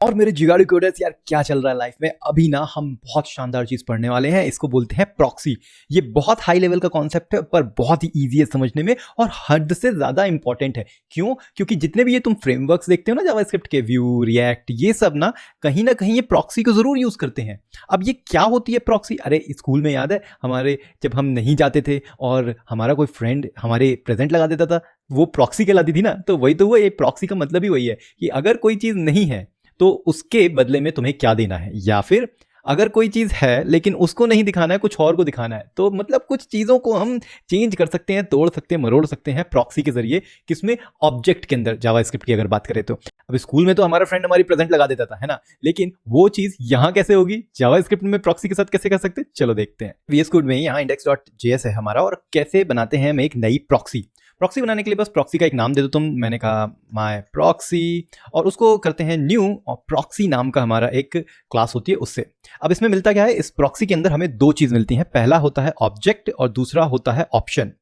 और मेरे जिगाड़ी कोडर्स यार क्या चल रहा है लाइफ में। अभी ना हम बहुत शानदार चीज़ पढ़ने वाले हैं, इसको बोलते हैं प्रॉक्सी। ये बहुत हाई लेवल का कॉन्सेप्ट है पर बहुत ही ईजी है समझने में और हद से ज़्यादा इंपॉर्टेंट है। क्यों? क्योंकि जितने भी ये तुम फ्रेमवर्क्स देखते हो ना जावास्क्रिप्ट के, व्यू, रिएक्ट, ये सब ना कहीं ये प्रॉक्सी को ज़रूर यूज़ करते हैं। अब ये क्या होती है प्रॉक्सी? अरे स्कूल में याद है हमारे, जब हम नहीं जाते थे और हमारा कोई फ्रेंड हमारे प्रेजेंट लगा देता था, वो प्रॉक्सी कहलाती थी ना। तो वही तो, वो ये प्रॉक्सी का मतलब ही वही है कि अगर कोई चीज़ नहीं है तो उसके बदले में तुम्हें क्या देना है, या फिर अगर कोई चीज़ है लेकिन उसको नहीं दिखाना है, कुछ और को दिखाना है, तो मतलब कुछ चीज़ों को हम चेंज कर सकते हैं, तोड़ सकते हैं, मरोड़ सकते हैं प्रॉक्सी के जरिए। किसमें? ऑब्जेक्ट के अंदर। जावास्क्रिप्ट की अगर बात करें तो अब स्कूल में तो हमारा फ्रेंड हमारी प्रेजेंट लगा देता था, है ना, लेकिन वो चीज़ यहाँ कैसे होगी, जावास्क्रिप्ट में प्रॉक्सी के साथ कैसे कर सकते हैं, चलो देखते हैं। VS कोड में यहाँ index.js है हमारा, और कैसे बनाते हैं हम एक नई प्रॉक्सी। प्रॉक्सी बनाने के लिए बस प्रॉक्सी का एक नाम दे दो तुम। मैंने कहा माय प्रॉक्सी, और उसको करते हैं न्यू, और प्रॉक्सी नाम का हमारा एक क्लास होती है उससे। अब इसमें मिलता क्या है, इस प्रॉक्सी के अंदर हमें दो चीज़ मिलती हैं। पहला होता है ऑब्जेक्ट और दूसरा होता है ऑप्शन।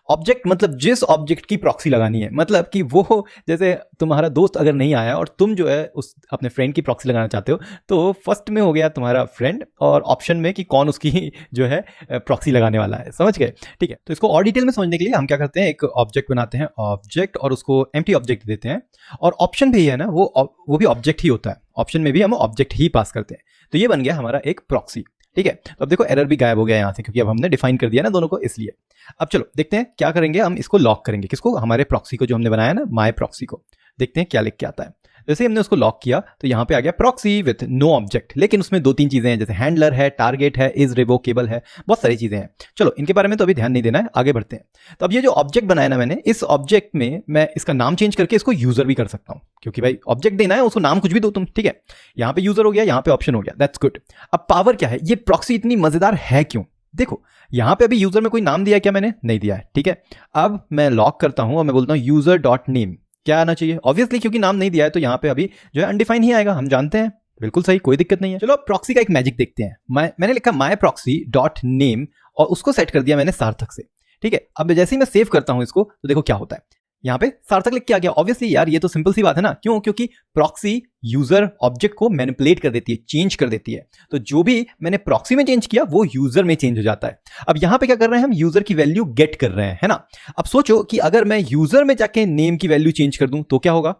ऑब्जेक्ट मतलब जिस ऑब्जेक्ट की प्रॉक्सी लगानी है, मतलब कि वो, जैसे तुम्हारा दोस्त अगर नहीं आया और तुम जो है उस अपने फ्रेंड की प्रॉक्सी लगाना चाहते हो, तो फर्स्ट में हो गया तुम्हारा फ्रेंड, और ऑप्शन में कि कौन उसकी जो है प्रॉक्सी लगाने वाला है। समझ गए? ठीक है, तो इसको और डिटेल में समझने के लिए हम क्या करते हैं, एक ऑब्जेक्ट बनाते हैं, ऑब्जेक्ट, और उसको एम्प्टी ऑब्जेक्ट देते हैं। और ऑप्शन भी है ना, वो भी ऑब्जेक्ट ही होता है। ऑप्शन में भी हम ऑब्जेक्ट ही पास करते हैं। तो ये बन गया हमारा एक प्रॉक्सी। ठीक है, तो अब देखो एरर भी गायब हो गया यहाँ से, क्योंकि अब हमने डिफाइन कर दिया ना दोनों को, इसलिए। अब चलो देखते हैं क्या करेंगे, हम इसको लॉक करेंगे। किसको? हमारे प्रॉक्सी को, जो हमने बनाया ना, माय प्रॉक्सी को। देखते हैं क्या लिख के आता है। जैसे हमने उसको लॉक किया तो यहाँ पे आ गया प्रॉक्सी विथ नो ऑब्जेक्ट, लेकिन उसमें दो तीन चीजें हैं, जैसे हैंडलर है, टारगेट है, इज रिवोकेबल है, बहुत सारी चीजें हैं। चलो इनके बारे में तो अभी ध्यान नहीं देना है, आगे बढ़ते हैं। तो अब ये जो ऑब्जेक्ट बनाया ना मैंने, इस ऑब्जेक्ट में मैं इसका नाम चेंज करके इसको यूजर भी कर सकता हूँ, क्योंकि भाई ऑब्जेक्ट देना है, उसको नाम कुछ भी दो तुम। ठीक है, यहाँ पे यूजर हो गया, यहाँ पे ऑप्शन हो गया, दैट्स गुड। अब पावर क्या है, ये प्रॉक्सी इतनी मजेदार है क्यों? देखो यहाँ पे अभी यूजर में कोई नाम दिया है क्या? मैंने नहीं दिया है। ठीक है, अब मैं लॉक करता हूं और मैं बोलता हूं यूजर डॉट नेम। क्या आना चाहिए? ऑब्वियसली क्योंकि नाम नहीं दिया है तो यहाँ पे अभी जो है अनडिफाइन ही आएगा, हम जानते हैं। बिल्कुल सही, कोई दिक्कत नहीं है। चलो प्रॉक्सी का एक मैजिक देखते हैं। मैंने लिखा माय प्रॉक्सी डॉट नेम, और उसको सेट कर दिया मैंने सार्थक से। ठीक है, अब जैसे ही मैं सेव करता हूं इसको, तो देखो क्या होता है, यहाँ पे सार्थक लिख के आ गया। ऑब्वियसली यार ये तो सिंपल सी बात है ना। क्यों? क्योंकि प्रॉक्सी यूजर ऑब्जेक्ट को मैनिपुलेट कर देती है, चेंज कर देती है। तो जो भी मैंने प्रॉक्सी में चेंज किया वो यूजर में चेंज हो जाता है। अब यहाँ पे क्या कर रहे हैं हम, यूजर की वैल्यू गेट कर रहे हैं, है ना। अब सोचो कि अगर मैं यूजर में जाके नेम की वैल्यू चेंज कर दूं तो क्या होगा।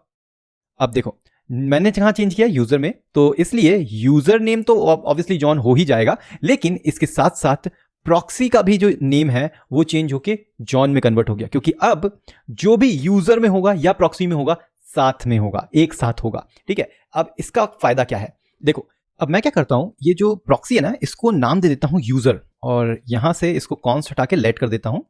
अब देखो मैंने जहां चेंज किया यूजर में, तो इसलिए यूजर नेम तो ऑब्वियसली जॉन हो ही जाएगा, लेकिन इसके साथ साथ प्रॉक्सी का भी जो नेम है वो चेंज होके जॉन में कन्वर्ट हो गया, क्योंकि अब जो भी यूजर में होगा या प्रॉक्सी में होगा, साथ में होगा, एक साथ होगा। ठीक है, अब इसका फायदा क्या है, देखो अब मैं क्या करता हूं, ये जो प्रॉक्सी है ना, इसको नाम दे देता हूं यूजर, और यहां से इसको कॉन्स्ट हटा के लेट कर देता हूं।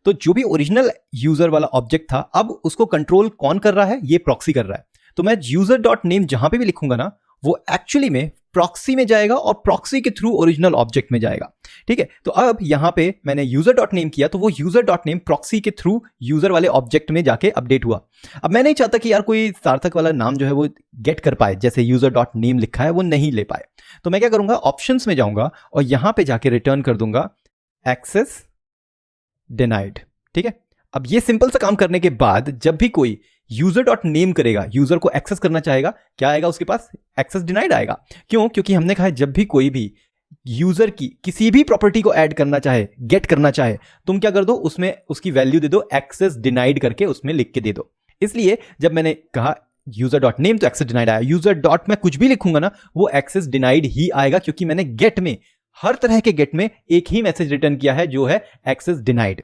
तो जो भी ओरिजिनल यूजर वाला ऑब्जेक्ट था, अब उसको कंट्रोल कौन कर रहा है, ये प्रॉक्सी कर रहा है। तो मैं यूजर डॉट नेम जहां पे भी लिखूंगा ना, वो एक्चुअली में प्रॉक्सी में जाएगा और प्रॉक्सी के थ्रू ओरिजिनल ऑब्जेक्ट में जाएगा। ठीक है, तो अब यहां पे मैंने यूजर डॉट नेम किया, तो वो यूजर डॉट नेम प्रॉक्सी के थ्रू यूजर वाले ऑब्जेक्ट में जाके अपडेट हुआ। अब मैं नहीं चाहता कि यार कोई सार्थक वाला नाम जो है वो गेट कर पाए, जैसे यूजर डॉट नेम लिखा है वो नहीं ले पाए। तो मैं क्या करूंगा, ऑप्शंस में जाऊंगा और यहां पे जाके रिटर्न कर दूंगा एक्सेस डिनाइड। ठीक है, अब ये सिंपल सा काम करने के बाद जब भी कोई यूजर डॉट नेम करेगा, यूजर को एक्सेस करना चाहेगा, क्या आएगा उसके पास, एक्सेस डिनाइड आएगा। क्यों? क्योंकि हमने कहा है जब भी कोई भी यूजर की किसी भी प्रॉपर्टी को ऐड करना चाहे, गेट करना चाहे, तुम क्या कर दो, उसमें उसकी वैल्यू दे दो, एक्सेस डिनाइड करके उसमें लिख के दे दो। इसलिए जब मैंने कहा यूजर डॉट नेम तो एक्सेस डिनाइड आया, यूजर डॉट में कुछ भी लिखूंगा ना वो एक्सेस डिनाइड ही आएगा, क्योंकि मैंने गेट में, हर तरह के गेट में एक ही मैसेज रिटर्न किया है जो है एक्सेस डिनाइड।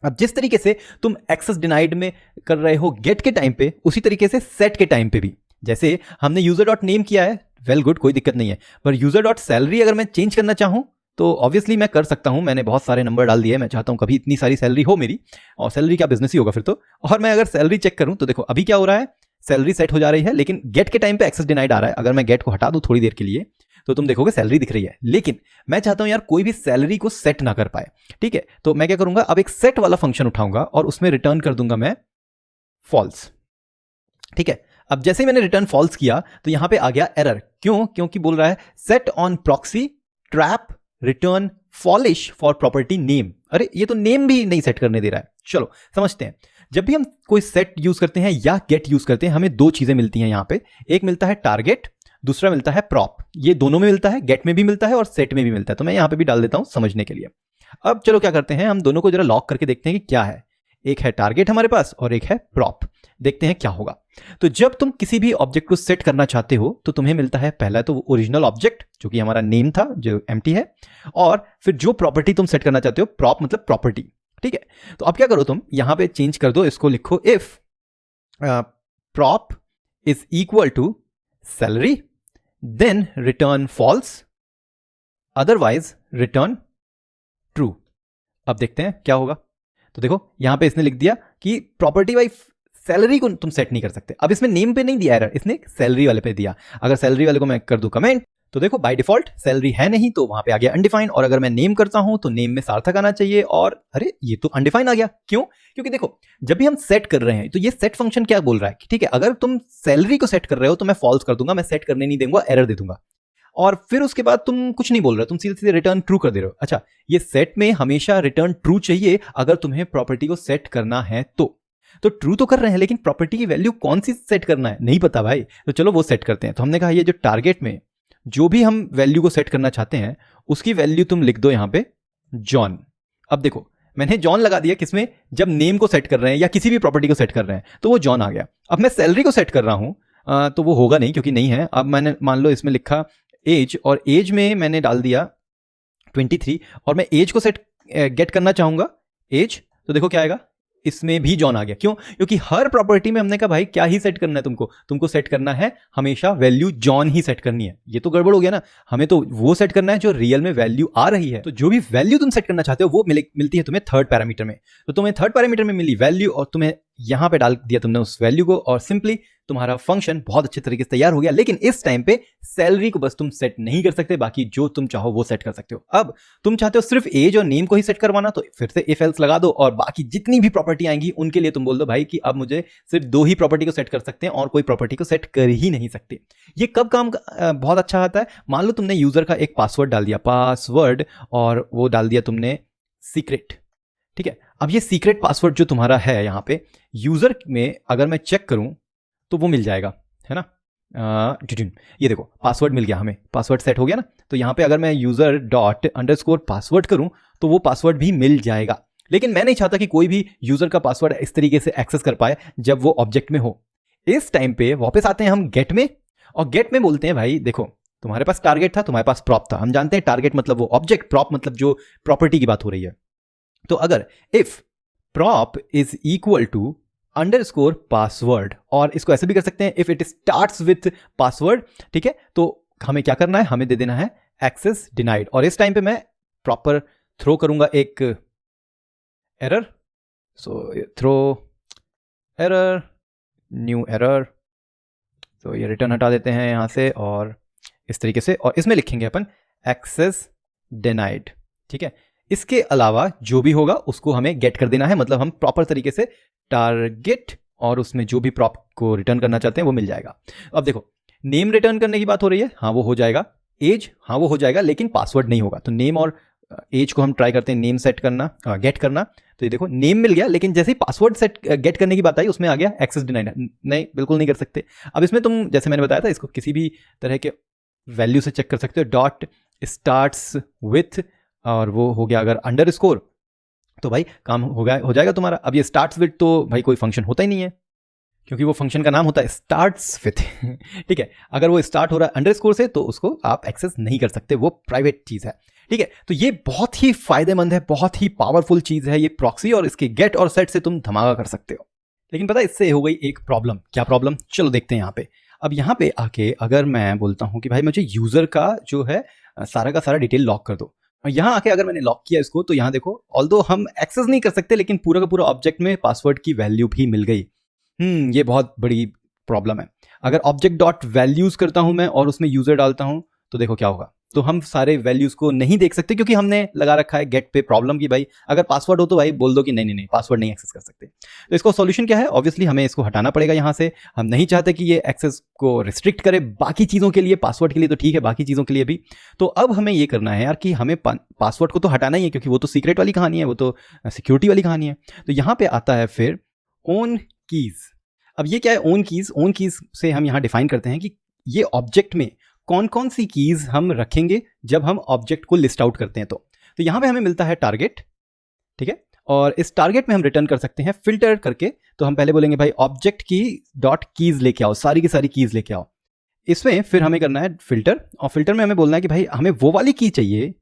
अब जिस तरीके से तुम एक्सेस डिनाइड में कर रहे हो गेट के टाइम पे, उसी तरीके से सेट के टाइम पे भी, जैसे हमने यूजर डॉट नेम किया है, वेल गुड, कोई दिक्कत नहीं है, पर यूजर डॉट सैलरी अगर मैं चेंज करना चाहूं तो ऑब्वियसली मैं कर सकता हूं। मैंने बहुत सारे नंबर डाल दिए, मैं चाहता हूं कभी इतनी सारी सैलरी हो मेरी, और सैलरी क्या बिजनेस ही होगा फिर तो। और मैं अगर सैलरी चेक करूं तो देखो अभी क्या हो रहा है, सैलरी सेट हो जा रही है, लेकिन गेट के टाइम पे एक्सेस डिनाइड आ रहा है। अगर मैं गेट को हटा दूं थोड़ी देर के लिए तो तुम देखोगे सैलरी दिख रही है, लेकिन मैं चाहता हूं यार कोई भी सैलरी को सेट ना कर पाए। ठीक है, तो मैं क्या करूंगा, अब एक सेट वाला फंक्शन उठाऊंगा और उसमें रिटर्न कर दूंगा मैं फॉल्स। ठीक है, अब जैसे ही मैंने रिटर्न फॉल्स किया तो यहां पे आ गया एरर। क्यों? क्योंकि बोल रहा है set on proxy trap return false for property name. अरे ये तो नेम भी नहीं सेट करने दे रहा है। चलो समझते हैं, जब भी हम कोई सेट यूज करते हैं या गेट यूज करते हैं, हमें दो चीजें मिलती हैं यहां पे। एक मिलता है टारगेट दूसरा मिलता है प्रॉप। ये दोनों में मिलता है, गेट में भी मिलता है और सेट में भी मिलता है, तो मैं यहाँ पे भी डाल देता हूँ समझने के लिए। अब चलो क्या करते हैं, हम दोनों को जरा लॉक करके देखते हैं कि क्या है। एक है टारगेट हमारे पास और एक है प्रॉप। देखते हैं क्या होगा। तो जब तुम किसी भी ऑब्जेक्ट को सेट करना चाहते हो तो तुम्हें मिलता है पहला तो ओरिजिनल ऑब्जेक्ट जो कि हमारा नेम था जो एम्प्टी है, और फिर जो प्रॉपर्टी तुम सेट करना चाहते हो, प्रॉप मतलब प्रॉपर्टी, ठीक है। तो अब क्या करो, तुम यहां पे चेंज कर दो, इसको लिखो if prop is equal to salary then return false, otherwise return true. अब देखते हैं क्या होगा। तो देखो यहां पे इसने लिख दिया कि प्रॉपर्टी वाइज सैलरी को तुम सेट नहीं कर सकते। अब इसमें नेम पे नहीं दिया एरर, इसने सैलरी वाले पे दिया। अगर सैलरी वाले को मैं कर दूं कमेंट तो देखो बाय डिफॉल्ट सैलरी है नहीं, तो वहां पे आ गया अनडिफाइंड, और अगर मैं नेम करता हूं तो नेम में सार्थक आना चाहिए, और अरे ये तो अनडिफाइंड आ गया। क्यों? क्योंकि देखो जब भी हम सेट कर रहे हैं तो ये सेट फंक्शन क्या बोल रहा है कि ठीक है अगर तुम सैलरी को सेट कर रहे हो तो मैं फॉल्स कर दूंगा, मैं सेट करने नहीं दूंगा, एरर दे दूंगा, और फिर उसके बाद तुम कुछ नहीं बोल रहे हो, तुम सीधे सीधे रिटर्न ट्रू कर दे रहे हो। अच्छा, ये सेट में हमेशा रिटर्न ट्रू चाहिए अगर तुम्हें प्रॉपर्टी को सेट करना है तो ट्रू तो कर रहे हैं, लेकिन प्रॉपर्टी की वैल्यू कौन सी सेट करना है नहीं पता भाई, तो चलो वो सेट करते हैं। तो हमने कहा ये जो टारगेट में जो भी हम वैल्यू को सेट करना चाहते हैं उसकी वैल्यू तुम लिख दो यहां पे जॉन। अब देखो मैंने जॉन लगा दिया किसमें, जब नेम को सेट कर रहे हैं या किसी भी प्रॉपर्टी को सेट कर रहे हैं तो वो जॉन आ गया। अब मैं सैलरी को सेट कर रहा हूं तो वो होगा नहीं क्योंकि नहीं है। अब मैंने मान लो इसमें लिखा एज, और एज में मैंने डाल दिया 23, और मैं एज को सेट गेट करना चाहूंगा एज, तो देखो क्या आएगा, इसमें भी जॉन आ गया। क्यों? क्योंकि हर प्रॉपर्टी में हमने कहा भाई क्या ही सेट करना है तुमको सेट करना है हमेशा वैल्यू जॉन ही सेट करनी है। ये तो गड़बड़ हो गया ना, हमें तो वो सेट करना है जो रियल में वैल्यू आ रही है। तो जो भी वैल्यू तुम सेट करना चाहते हो वो मिलती है तुम्हें थर्ड पैरामीटर में। तो तुम्हें थर्ड पैरामीटर में मिली वैल्यू और तुम्हें यहां पे डाल दिया तुमने उस वैल्यू को, और सिंपली तुम्हारा फंक्शन बहुत अच्छे तरीके से तैयार हो गया। लेकिन इस टाइम पे सैलरी को बस तुम सेट नहीं कर सकते, बाकी जो तुम चाहो वो सेट कर सकते हो। अब तुम चाहते हो सिर्फ एज और नेम को ही सेट करवाना, तो फिर से इफ एल्स लगा दो, और बाकी जितनी भी प्रॉपर्टी आएंगी उनके लिए तुम बोल दो भाई कि अब मुझे सिर्फ 2 ही प्रॉपर्टी को सेट कर सकते हैं और कोई प्रॉपर्टी को सेट कर ही नहीं सकते। ये कब काम बहुत अच्छा आता है, मान लो तुमने यूजर का एक पासवर्ड डाल दिया, पासवर्ड, और वो डाल दिया तुमने सीक्रेट, ठीक है। अब ये सीक्रेट पासवर्ड जो तुम्हारा है यहाँ पे यूजर में अगर मैं चेक करूं तो वो मिल जाएगा, है ना। ये देखो पासवर्ड मिल गया, हमें पासवर्ड सेट हो गया ना। तो यहाँ पे अगर मैं यूजर डॉट अंडरस्कोर पासवर्ड करूं तो वो पासवर्ड भी मिल जाएगा। लेकिन मैं नहीं चाहता कि कोई भी यूजर का पासवर्ड इस तरीके से एक्सेस कर पाए जब वो ऑब्जेक्ट में हो। इस टाइम पे वापस आते हैं हम गेट में, और गेट में बोलते हैं भाई देखो तुम्हारे पास टारगेट था, तुम्हारे पास प्रॉप था, हम जानते हैं टारगेट मतलब वो ऑब्जेक्ट, प्रॉप मतलब जो प्रॉपर्टी की बात हो रही है। तो अगर if prop is equal to underscore password, और इसको ऐसे भी कर सकते हैं if it starts with password, ठीक है। तो हमें क्या करना है, हमें दे देना है एक्सेस डिनाइड, और इस टाइम पे मैं प्रॉपर थ्रो करूंगा एक एरर, सो थ्रो एरर, न्यू एरर, तो ये रिटर्न हटा देते हैं यहां से, और इस तरीके से, और इसमें लिखेंगे अपन एक्सेस डिनाइड, ठीक है। इसके अलावा जो भी होगा उसको हमें गेट कर देना है, मतलब हम प्रॉपर तरीके से टारगेट और उसमें जो भी प्रॉप को रिटर्न करना चाहते हैं वो मिल जाएगा। अब देखो नेम रिटर्न करने की बात हो रही है, हाँ वो हो जाएगा, एज हाँ वो हो जाएगा, लेकिन पासवर्ड नहीं होगा। तो नेम और एज को हम ट्राई करते हैं नेम सेट करना, गेट करना। तो ये देखो नेम मिल गया, लेकिन जैसे ही पासवर्ड सेट गेट करने की बात आई उसमें आ गया एक्सेस डिनाइड, नहीं बिल्कुल नहीं कर सकते। अब इसमें तुम जैसे मैंने बताया था इसको किसी भी तरह के वैल्यू से चेक कर सकते हो, डॉट स्टार्ट्स विथ, और वो हो गया अगर अंडरस्कोर तो भाई काम हो जाएगा तुम्हारा। अब ये स्टार्ट्स विथ तो भाई कोई फंक्शन होता ही नहीं है, क्योंकि वो फंक्शन का नाम होता है स्टार्ट्स विथ ठीक है। अगर वो स्टार्ट हो रहा है अंडरस्कोर से तो उसको आप एक्सेस नहीं कर सकते, वो प्राइवेट चीज है, ठीक है। तो ये बहुत ही फायदेमंद है, बहुत ही पावरफुल चीज है ये प्रॉक्सी, और इसके गेट और सेट से तुम धमाका कर सकते हो। लेकिन पता है इससे हो गई एक प्रॉब्लम। क्या प्रॉब्लम? चलो देखते हैं यहाँ पे। अब यहाँ पे आके अगर मैं बोलता हूँ कि भाई मुझे यूजर का जो है सारा का सारा डिटेल लॉक कर दो, और यहाँ आके अगर मैंने लॉक किया इसको, तो यहाँ देखो ऑल्दो हम एक्सेस नहीं कर सकते, लेकिन पूरा का पूरा ऑब्जेक्ट में पासवर्ड की वैल्यू भी मिल गई। ये बहुत बड़ी प्रॉब्लम है। अगर ऑब्जेक्ट डॉट वैल्यूज करता हूं मैं और उसमें यूजर डालता हूं तो देखो क्या होगा, तो हम सारे वैल्यूज को नहीं देख सकते, क्योंकि हमने लगा रखा है गेट पे प्रॉब्लम की भाई अगर पासवर्ड हो तो भाई बोल दो कि नहीं नहीं नहीं पासवर्ड नहीं एक्सेस कर सकते। तो इसको सॉल्यूशन क्या है? ऑब्वियसली हमें इसको हटाना पड़ेगा यहाँ से। हम नहीं चाहते कि ये एक्सेस को रिस्ट्रिक्ट करे बाकी चीज़ों के लिए, पासवर्ड के लिए तो ठीक है, बाकी चीज़ों के लिए भी। तो अब हमें ये करना है यार कि हमें पासवर्ड को तो हटाना ही है, क्योंकि वो तो सीक्रेट वाली कहानी है, वो तो सिक्योरिटी वाली कहानी है। तो यहाँ पे आता है फिर ओन कीज। अब ये क्या है ओन कीज? ओन कीज से हम यहाँ डिफाइन करते हैं कि ये ऑब्जेक्ट में कौन कौन सी कीज हम रखेंगे जब हम ऑब्जेक्ट को लिस्ट आउट करते हैं। तो यहाँ पे हमें मिलता है टारगेट, ठीक है, और इस टारगेट में हम रिटर्न कर सकते हैं फिल्टर करके। तो हम पहले बोलेंगे भाई ऑब्जेक्ट की डॉट कीज लेके आओ, सारी की सारी कीज लेके आओ। इसमें फिर हमें करना है फिल्टर, और फिल्टर में हमें बोलना है कि भाई हमें वो वाली की चाहिए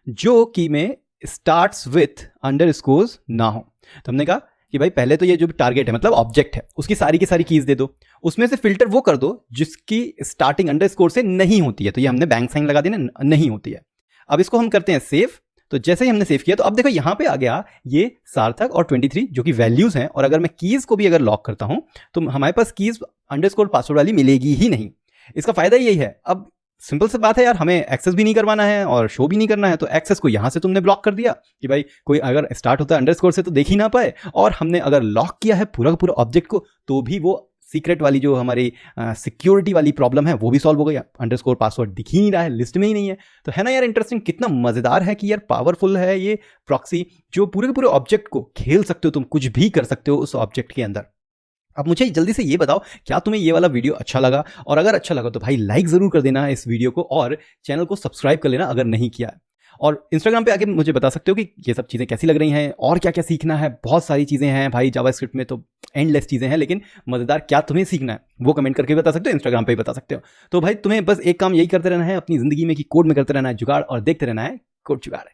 जो की में स्टार्ट्स विथ अंडरस्कोर्स ना हो। तो हमने कहा कि भाई पहले तो ये जो टारगेट है मतलब ऑब्जेक्ट है उसकी सारी की सारी कीज दे दो, उसमें से फिल्टर वो कर दो जिसकी स्टार्टिंग अंडरस्कोर से नहीं होती है। तो ये हमने बैंक साइन लगा दिया ना, नहीं होती है। अब इसको हम करते हैं सेव। तो जैसे ही हमने सेव किया तो अब देखो यहाँ पे आ गया ये सार्थक और 23 जो कि वैल्यूज हैं, और अगर मैं कीज को भी अगर लॉक करता हूं तो हमारे पास कीज अंडरस्कोर पासवर्ड वाली मिलेगी ही नहीं। इसका फायदा यही है, अब सिंपल सी बात है यार, हमें एक्सेस भी नहीं करवाना है और शो भी नहीं करना है। तो एक्सेस को यहां से तुमने ब्लॉक कर दिया कि भाई कोई अगर स्टार्ट होता है अंडरस्कोर से तो देख ही ना पाए, और हमने अगर लॉक किया है पूरा का पूरा ऑब्जेक्ट को तो भी वो सीक्रेट वाली जो हमारी सिक्योरिटी वाली प्रॉब्लम है वो भी सॉल्व हो गई। अंडरस्कोर पासवर्ड दिख ही नहीं रहा है, लिस्ट में ही नहीं है। तो है ना यार इंटरेस्टिंग, कितना मजेदार है कि यार पावरफुल है ये प्रॉक्सी, जो पूरे के पूरे ऑब्जेक्ट को खेल सकते हो, तुम कुछ भी कर सकते हो उस ऑब्जेक्ट के अंदर। अब मुझे जल्दी से ये बताओ क्या तुम्हें ये वाला वीडियो अच्छा लगा, और अगर अच्छा लगा तो भाई लाइक जरूर कर देना इस वीडियो को, और चैनल को सब्सक्राइब कर लेना अगर नहीं किया है। और इंस्टाग्राम पे आके मुझे बता सकते हो कि ये सब चीज़ें कैसी लग रही हैं और क्या क्या सीखना है। बहुत सारी चीज़ें हैं भाई जावास्क्रिप्ट में, तो एंडलेस चीज़ें हैं, लेकिन मज़ेदार क्या तुम्हें सीखना है वो कमेंट करके बता सकते हो, इंस्टाग्राम पे बता सकते हो। तो भाई तुम्हें बस एक काम यही करते रहना है अपनी ज़िंदगी में कि कोड में करते रहना है जुगाड़, और देखते रहना है कोड जुगाड़ है।